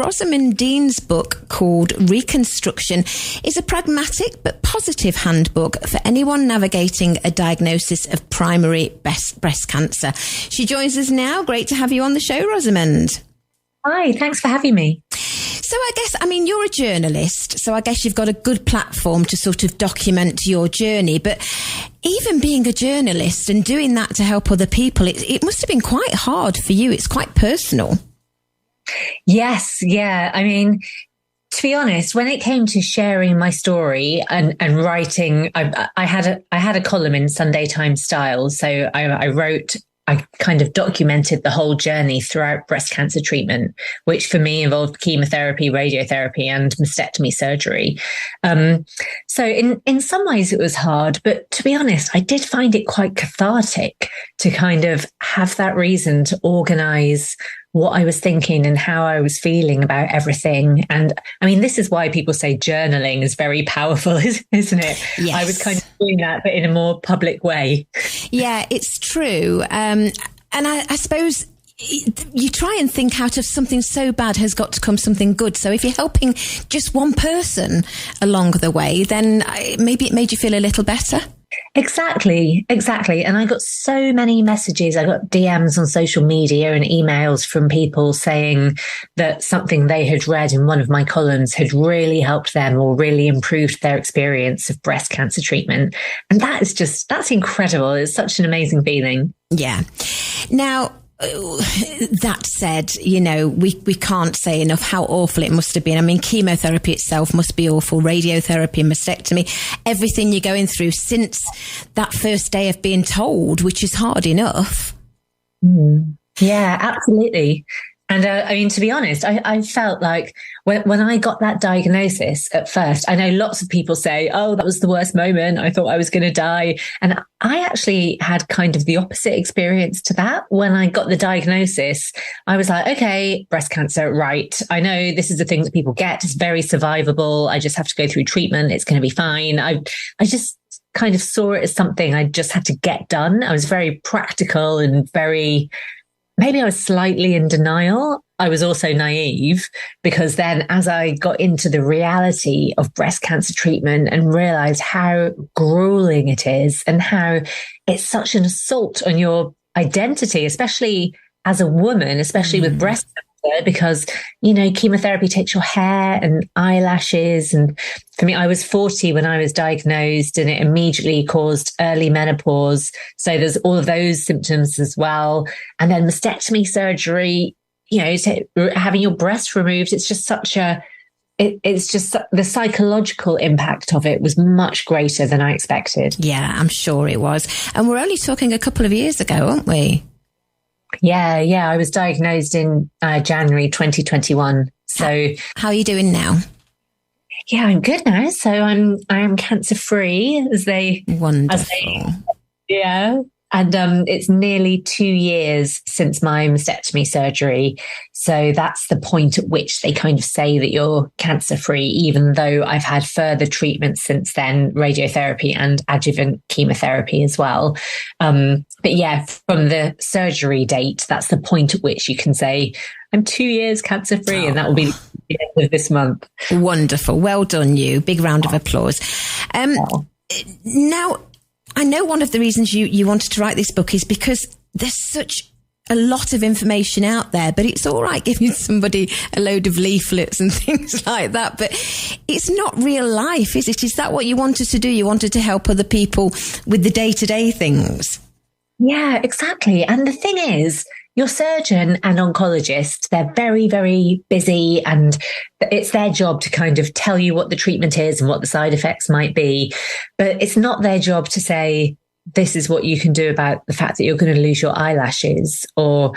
Rosamund Dean's book called Reconstruction is a pragmatic but positive handbook for anyone navigating a diagnosis of primary breast cancer. She joins us now. Great to have you on the show, Rosamund. Hi, thanks for having me. So you're a journalist, so I guess you've got a good platform to sort of document your journey. But even being a journalist and doing that to help other people, it must have been quite hard for you. It's quite personal. Yes, yeah. I mean, to be honest, when it came to sharing my story and writing, I had a column in Sunday Times Style. So I kind of documented the whole journey throughout breast cancer treatment, which for me involved chemotherapy, radiotherapy, and mastectomy surgery. So in some ways it was hard, but to be honest, I did find it quite cathartic to kind of have that reason to organize what I was thinking and how I was feeling about everything. And I mean, this is why people say journaling is very powerful, isn't it? Yes. I was kind of doing that, but in a more public way. Yeah, it's true. And I suppose you try and think out of something so bad has got to come something good. So if you're helping just one person along the way, then maybe it made you feel a little better. Exactly. And I got so many messages. I got DMs on social media and emails from people saying that something they had read in one of my columns had really helped them or really improved their experience of breast cancer treatment. And that's incredible. It's such an amazing feeling. Yeah. Now, that said, we can't say enough how awful it must have been. I mean, chemotherapy itself must be awful. Radiotherapy, mastectomy, everything you're going through since that first day of being told, which is hard enough. Yeah, absolutely. And I mean, to be honest, I felt like when I got that diagnosis at first, I know lots of people say, oh, that was the worst moment. I thought I was going to die. And I actually had kind of the opposite experience to that. When I got the diagnosis, I was like, okay, breast cancer, right. I know this is the thing that people get. It's very survivable. I just have to go through treatment. It's going to be fine. I just kind of saw it as something I just had to get done. I was very practical and maybe I was slightly in denial. I was also naive because then as I got into the reality of breast cancer treatment and realized how grueling it is and how it's such an assault on your identity, especially as a woman, especially with breast cancer, because, chemotherapy takes your hair and eyelashes. And for me, I was 40 when I was diagnosed and it immediately caused early menopause. So there's all of those symptoms as well. And then mastectomy surgery, having your breast removed, it's just it's just the psychological impact of it was much greater than I expected. Yeah, I'm sure it was. And we're only talking a couple of years ago, aren't we? Yeah. I was diagnosed in January 2021. So how are you doing now? Yeah, I'm good now. So I am cancer free Wonderful. Yeah. And it's nearly 2 years since my mastectomy surgery. So that's the point at which they kind of say that you're cancer free, even though I've had further treatments since then, radiotherapy and adjuvant chemotherapy as well. But yeah, from the surgery date, that's the point at which you can say, I'm 2 years cancer free, and that will be the end of this month. Wonderful. Well done, you. Big round of applause. Now, I know one of the reasons you wanted to write this book is because there's such a lot of information out there, but it's all right giving somebody a load of leaflets and things like that. But it's not real life, is it? Is that what you wanted to do? You wanted to help other people with the day-to-day things? Yeah, exactly. And the thing is, your surgeon and oncologist, they're very, very busy, and it's their job to kind of tell you what the treatment is and what the side effects might be. But it's not their job to say, this is what you can do about the fact that you're going to lose your eyelashes, or,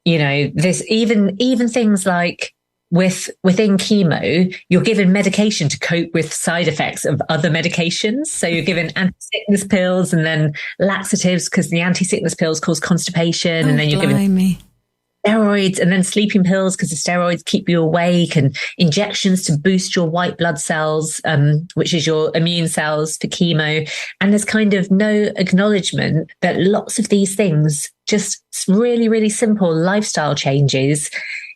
this even things like within chemo, you're given medication to cope with side effects of other medications. So you're given anti-sickness pills and then laxatives because the anti-sickness pills cause constipation. And then you're given steroids and then sleeping pills because the steroids keep you awake, and injections to boost your white blood cells, which is your immune cells for chemo. And there's kind of no acknowledgement that lots of these things, just really, really simple lifestyle changes,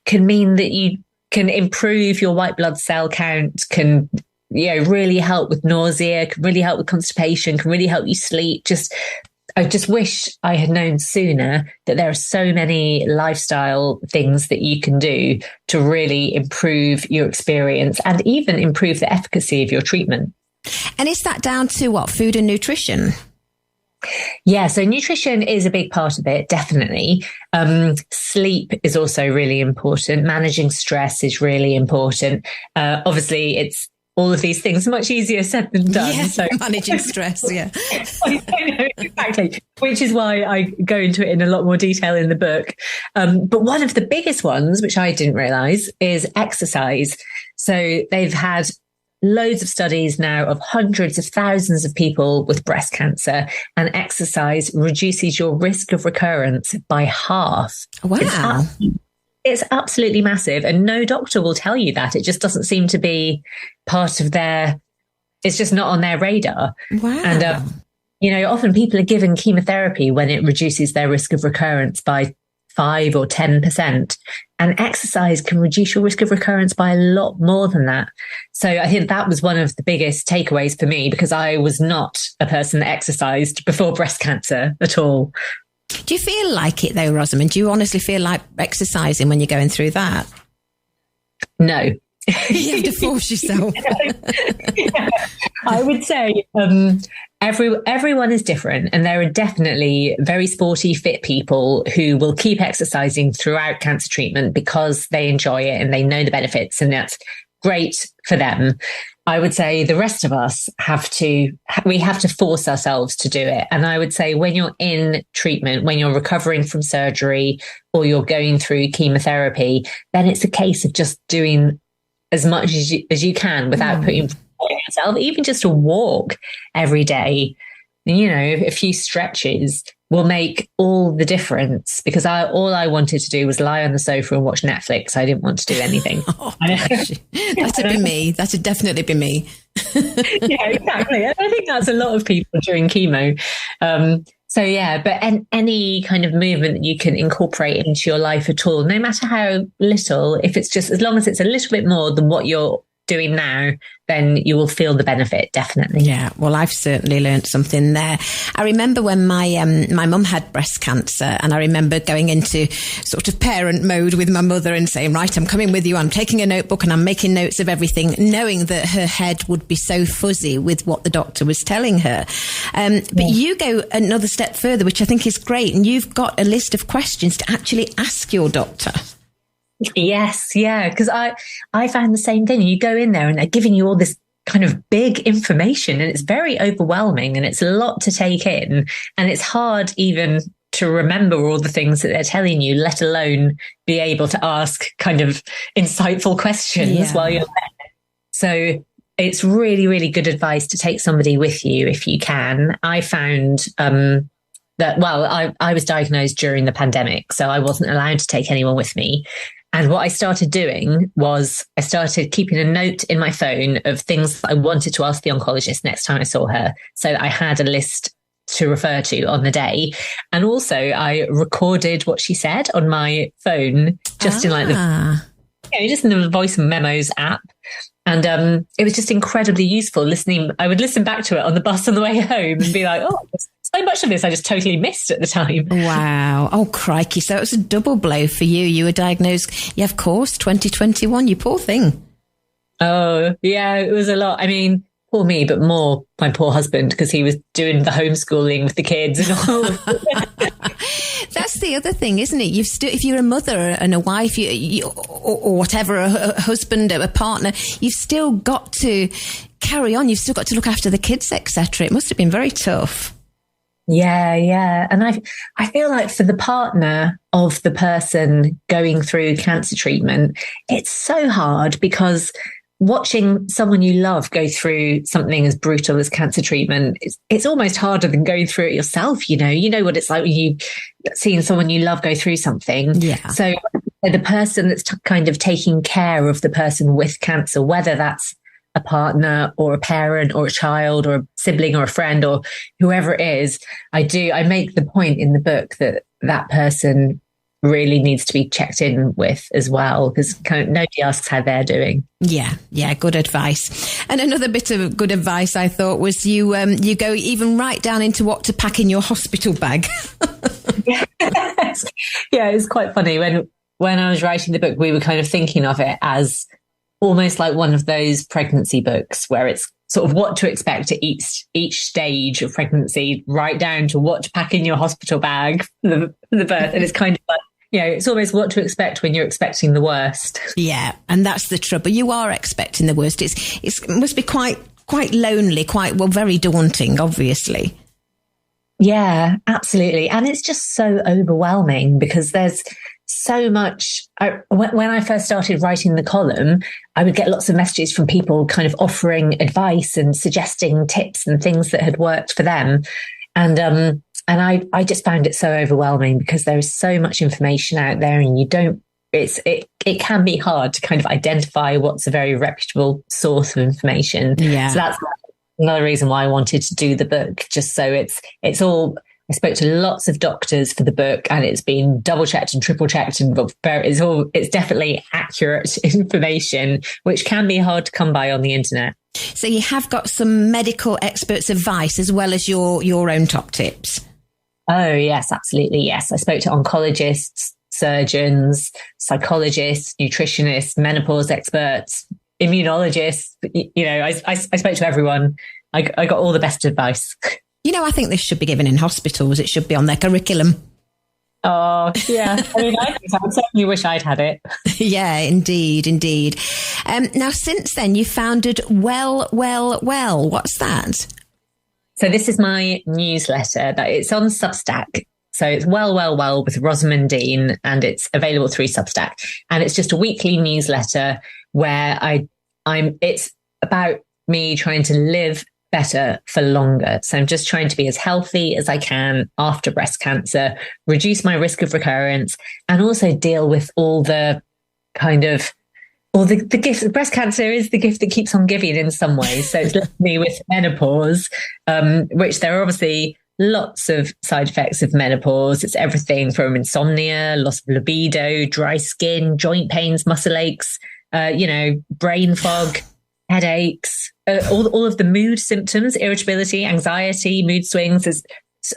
can mean that you can improve your white blood cell count, can, really help with nausea, can really help with constipation, can really help you sleep. I just wish I had known sooner that there are so many lifestyle things that you can do to really improve your experience and even improve the efficacy of your treatment. And is that down to what? Food and nutrition? Yeah, so nutrition is a big part of it, definitely. Sleep is also really important. Managing stress is really important. Obviously, it's all of these things much easier said than done. Yeah, so managing stress, yeah. I know, exactly, which is why I go into it in a lot more detail in the book. But one of the biggest ones, which I didn't realize, is exercise. So they've had loads of studies now of hundreds of thousands of people with breast cancer, and exercise reduces your risk of recurrence by half. Wow. It's absolutely massive. And no doctor will tell you that. It just doesn't seem to be part of it's just not on their radar. Wow. And, often people are given chemotherapy when it reduces their risk of recurrence by 5 or 10%. And exercise can reduce your risk of recurrence by a lot more than that. So I think that was one of the biggest takeaways for me, because I was not a person that exercised before breast cancer at all. Do you feel like it though, Rosamund? Do you honestly feel like exercising when you're going through that? No. You have to force yourself. I would say everyone is different, and there are definitely very sporty, fit people who will keep exercising throughout cancer treatment because they enjoy it and they know the benefits, and that's great for them. I would say the rest of us have to force ourselves to do it. And I would say when you're in treatment, when you're recovering from surgery or you're going through chemotherapy, then it's a case of just doing as much as you can without putting pressure on yourself. Even just a walk every day, a few stretches will make all the difference, because all I wanted to do was lie on the sofa and watch Netflix. I didn't want to do anything. That'd be me. That'd definitely be me. Yeah, exactly. I think that's a lot of people during chemo. So yeah, but any kind of movement that you can incorporate into your life at all, no matter how little, if it's just, as long as it's a little bit more than what you're doing now, then you will feel the benefit, definitely. Yeah, well, I've certainly learned something there. I remember when my mum had breast cancer, and I remember going into sort of parent mode with my mother and saying, right, I'm coming with you, I'm taking a notebook and I'm making notes of everything, knowing that her head would be so fuzzy with what the doctor was telling her. But you go another step further, which I think is great, and you've got a list of questions to actually ask your doctor. Yes, yeah, because I found the same thing. You go in there and they're giving you all this kind of big information, and it's very overwhelming, and it's a lot to take in, and it's hard even to remember all the things that they're telling you, let alone be able to ask kind of insightful questions while you're there. So it's really, really good advice to take somebody with you if you can. I found I was diagnosed during the pandemic, so I wasn't allowed to take anyone with me. And what I started doing was I started keeping a note in my phone of things that I wanted to ask the oncologist next time I saw her, so that I had a list to refer to on the day. And also I recorded what she said on my phone, just in just in the voice memos app. And it was just incredibly useful listening. I would listen back to it on the bus on the way home and be like, oh, so much of this I just totally missed at the time. Wow. Oh, crikey. So it was a double blow for you. You were diagnosed, yeah, of course, 2021, you poor thing. Oh, yeah, it was a lot. I mean, poor me, but more my poor husband, because he was doing the homeschooling with the kids and all. That's the other thing, isn't it? If you're a mother and a wife, or whatever, a husband, a partner, you've still got to carry on. You've still got to look after the kids, etc. It must have been very tough. Yeah. And I feel like for the partner of the person going through cancer treatment, it's so hard, because watching someone you love go through something as brutal as cancer treatment, it's almost harder than going through it yourself. You know what it's like when you seeing someone you love go through something. Yeah. So the person that's kind of taking care of the person with cancer, whether that's a partner or a parent or a child or a sibling or a friend or whoever it is, I make the point in the book that person really needs to be checked in with as well, because kind of nobody asks how they're doing. Yeah, good advice. And another bit of good advice I thought was you go even right down into what to pack in your hospital bag. Yes. Yeah, it's quite funny. When I was writing the book, we were kind of thinking of it as almost like one of those pregnancy books where it's sort of what to expect at each stage of pregnancy, right down to what to pack in your hospital bag for the birth. And it's kind of like, it's almost what to expect when you're expecting the worst. Yeah, and that's the trouble. You are expecting the worst. It must be quite lonely, very daunting, obviously. Yeah, absolutely. And it's just so overwhelming because there's so much. When I first started writing the column, I would get lots of messages from people kind of offering advice and suggesting tips and things that had worked for them. And I just found it so overwhelming because there is so much information out there, and it can be hard to kind of identify what's a very reputable source of information. Yeah. So that's another reason why I wanted to do the book, just so it's all. I spoke to lots of doctors for the book, and it's been double checked and triple checked, and it's definitely accurate information, which can be hard to come by on the internet. So you have got some medical experts' advice as well as your own top tips. Oh yes, absolutely. Yes. I spoke to oncologists, surgeons, psychologists, nutritionists, menopause experts, immunologists. I spoke to everyone. I got all the best advice. I think this should be given in hospitals. It should be on their curriculum. Oh, yeah. I mean, I certainly wish I'd had it. Yeah, indeed. Now, since then, you founded Well. What's that? So this is my newsletter. It's on Substack. So it's Well with Rosamund Dean, and it's available through Substack. And it's just a weekly newsletter where it's about me trying to live better for longer. So I'm just trying to be as healthy as I can after breast cancer, reduce my risk of recurrence, and also deal with all the gifts. Breast cancer is the gift that keeps on giving in some ways. So it's left me with menopause, which there are obviously lots of side effects of menopause. It's everything from insomnia, loss of libido, dry skin, joint pains, muscle aches, brain fog, headaches, all of the mood symptoms, irritability, anxiety, mood swings. There's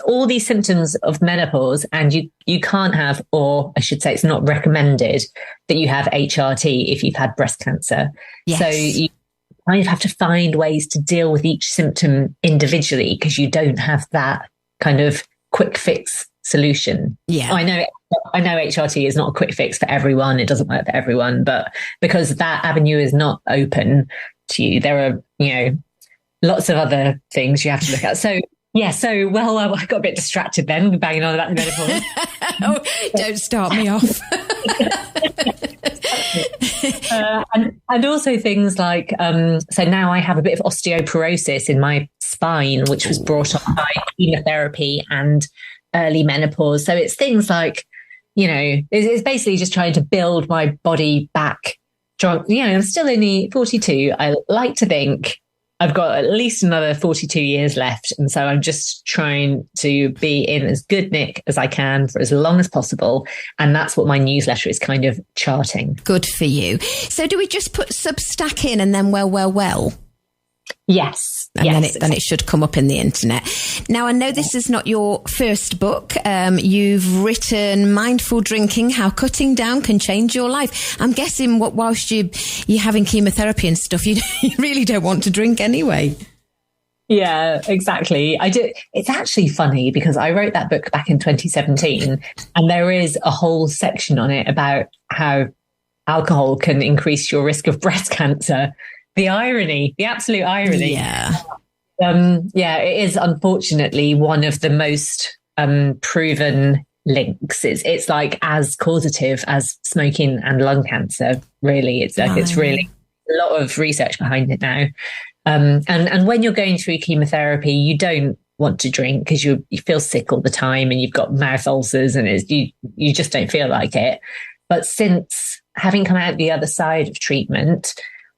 all these symptoms of menopause, and you can't have, or I should say it's not recommended that you have HRT if you've had breast cancer. Yes. So you kind of have to find ways to deal with each symptom individually, because you don't have that kind of quick fix solution. Yeah. I know HRT is not a quick fix for everyone. It doesn't work for everyone, but because that avenue is not open to you, there are, lots of other things you have to look at. So yeah, I got a bit distracted then, banging on about the menopause. Oh, don't start me off. And also things like, so now I have a bit of osteoporosis in my spine, which was brought on by chemotherapy and early menopause. So it's things like, it's basically just trying to build my body back. I'm still only 42. I like to think I've got at least another 42 years left. And so I'm just trying to be in as good nick as I can for as long as possible. And that's what my newsletter is kind of charting. Good for you. So do we just put Substack in and then well? Yes. And yes. then it should come up in the internet. Now, I know this is not your first book. You've written Mindful Drinking, How Cutting Down Can Change Your Life. I'm guessing whilst you're having chemotherapy and stuff, you really don't want to drink anyway. Yeah, exactly. I do. It's actually funny because I wrote that book back in 2017, and there is a whole section on it about how alcohol can increase your risk of breast cancer. The irony, the absolute irony. Yeah. It is unfortunately one of the most proven links. It's like as causative as smoking and lung cancer. Really, it's like it's really a lot of research behind it now. And when you're going through chemotherapy, you don't want to drink because you feel sick all the time and you've got mouth ulcers and you just don't feel like it. But since having come out the other side of treatment,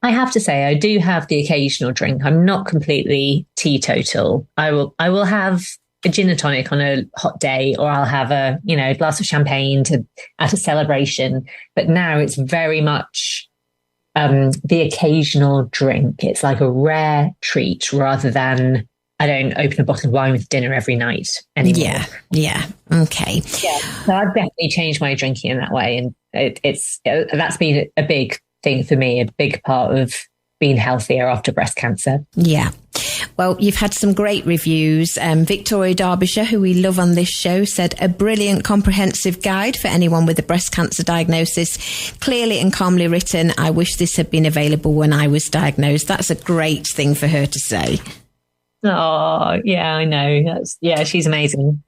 I have to say I do have the occasional drink. I'm not completely teetotal. I will have a gin and tonic on a hot day, or I'll have a, a glass of champagne at a celebration. But now it's very much the occasional drink. It's like a rare treat rather than I don't open a bottle of wine with dinner every night anymore. Yeah. Okay. Yeah. So I've definitely changed my drinking in that way. And that's been a big thing for me, a big part of being healthier after breast cancer. Yeah. Well, you've had some great reviews. Victoria Derbyshire, who we love on this show, said a brilliant comprehensive guide for anyone with a breast cancer diagnosis. Clearly and calmly written. I wish this had been available when I was diagnosed. That's a great thing for her to say. Oh, yeah, I know. She's amazing.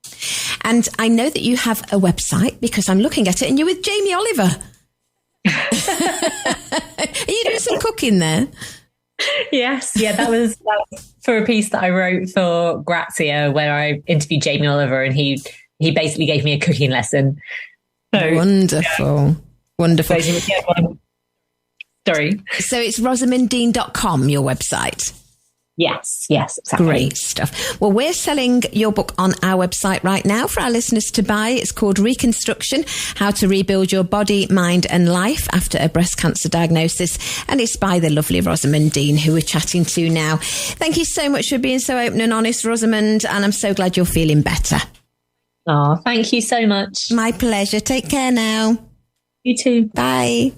And I know that you have a website because I'm looking at it and you're with Jamie Oliver. Are you doing some cooking there? Yes. Yeah, that was for a piece that I wrote for Grazia where I interviewed Jamie Oliver, and he basically gave me a cooking lesson. So, wonderful. Yeah. Wonderful. Sorry. So it's rosamunddean.com, your website. Yes, exactly. Great stuff. Well, we're selling your book on our website right now for our listeners to buy. It's called Reconstruction, How to Rebuild Your Body, Mind and Life After a Breast Cancer Diagnosis. And it's by the lovely Rosamund Dean, who we're chatting to now. Thank you so much for being so open and honest, Rosamund. And I'm so glad you're feeling better. Oh, thank you so much. My pleasure. Take care now. You too. Bye.